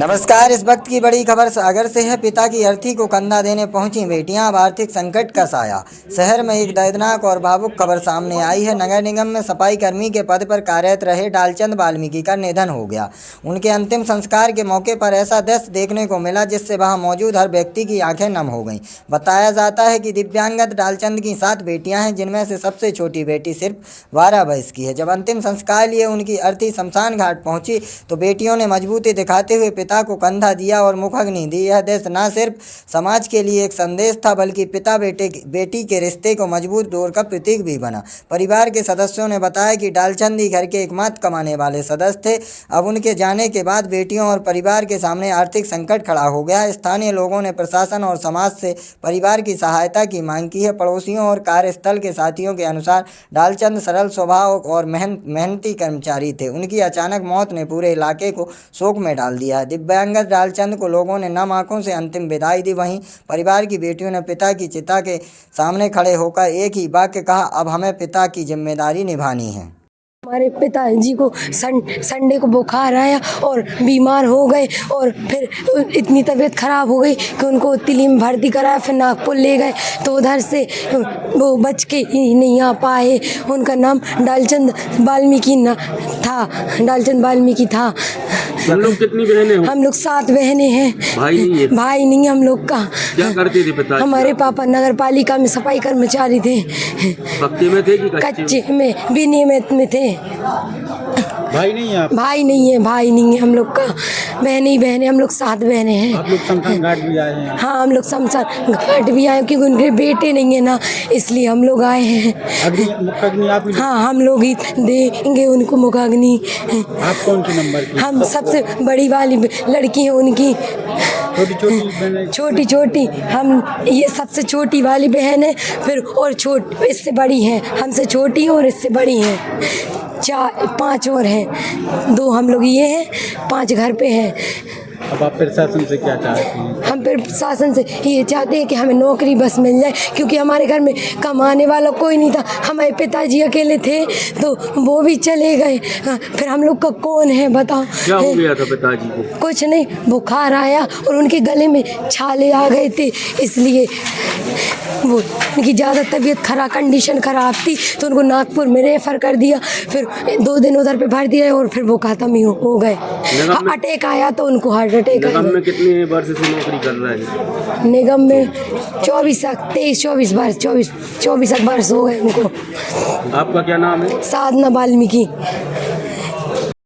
नमस्कार। इस वक्त की बड़ी खबर सागर से है। पिता की अर्थी को कंधा देने पहुंची बेटियां, अब आर्थिक संकट का साया। शहर में एक दर्दनाक और भावुक खबर सामने आई है। नगर निगम में सफाई कर्मी के पद पर कार्यरत रहे डालचंद वाल्मीकि का निधन हो गया। उनके अंतिम संस्कार के मौके पर ऐसा दृश्य देखने को मिला जिससे वहां मौजूद हर व्यक्ति की आंखें नम हो गईं। बताया जाता है कि दिव्यांगत डालचंद की 7 बेटियां हैं, जिनमें से सबसे छोटी बेटी सिर्फ 12 वर्ष की है। जब अंतिम संस्कार लिए उनकी अर्थी शमशान घाट पहुंची तो बेटियों ने मजबूती दिखाते हुए पिता को कंधा दिया और मुखाग्नि दी। यह दृश्य न सिर्फ समाज के लिए एक संदेश था, बल्कि पिता बेटी के रिश्ते को मजबूत डोर का प्रतीक भी बना। परिवार के सदस्यों ने बताया कि डालचंद ही घर के एकमात्र कमाने वाले सदस्य थे। अब उनके जाने के बाद बेटियों और परिवार के सामने आर्थिक संकट खड़ा हो गया। स्थानीय लोगों ने प्रशासन और समाज से परिवार की सहायता की मांग की है। पड़ोसियों और कार्यस्थल के साथियों के अनुसार डालचंद सरल स्वभाव और मेहनती कर्मचारी थे। उनकी अचानक मौत ने पूरे इलाके को शोक में डाल दिया। दिव्यांगत डालचंद को लोगों ने नम आंखों से अंतिम विदाई दी। वहीं परिवार की बेटियों ने पिता की चिता के सामने खड़े होकर एक ही वाक्य कहा, अब हमें पिता की जिम्मेदारी निभानी है। हमारे पिताजी को संडे को बुखार आया और बीमार हो गए और फिर इतनी तबीयत खराब हो गई कि उनको तिली में भर्ती कराया। फिर नागपुर ले गए तो उधर से वो बच के ही नहीं आ पाए। उनका नाम डालचंद वाल्मीकि था। डालचंद वाल्मीकि था। हम लोग कितनी बहनें हो? हम लोग 7 बहनें हैं। भाई नहीं है? भाई नहीं है हम लोग का। क्या करते थे पिता? हमारे पापा नगर पालिका में सफाई कर्मचारी थे। पक्के में थे कि कच्चे में? विनियमित में थे। भाई नहीं है आप? भाई नहीं है, भाई नहीं है हम लोग का। बहनें ही बहनें, हम लोग 7 बहनें हैं। आप लोग शमशान घाट भी आए हैं? हाँ, हम लोग शमशान घाट भी आए क्योंकि उनके बेटे नहीं है ना, इसलिए हम लोग आए हैं। मुखाग्नि आप ही? हाँ, हम लोग ही देंगे उनको मुखाग्नि। आप कौन से नंबर की? हम सबसे बड़ी वाली लड़की है उनकी। छोटी छोटी हम ये सबसे छोटी वाली बहन है। फिर और इससे बड़ी है, हमसे छोटी और इससे बड़ी है। 5 और हैं। 2 हम लोग ये हैं, 5 घर पे हैं। अब आप प्रशासन से क्या चाहते हैं? हम प्रशासन से ये चाहते हैं कि हमें नौकरी बस मिल जाए, क्योंकि हमारे घर में कमाने वाला कोई नहीं था। हमारे पिताजी अकेले थे तो वो भी चले गए। फिर हम लोग का कौन है बताओ? क्या हो गया था पिताजी को? कुछ नहीं, बुखार आया और उनके गले में छाले आ गए थे, इसलिए वो उनकी ज़्यादा तबीयत कंडीशन ख़राब थी तो उनको नागपुर में रेफ़र कर दिया। फिर 2 दिन उधर पे भर दिया और फिर वो खत्म ही हो गए। अटैक आया तो उनको हार्ट अटैक आया। निगम में कितने वर्ष से नौकरी कर रहा है? निगम में 24 वर्ष हो गए उनको। आपका क्या नाम है? साधना वाल्मीकि।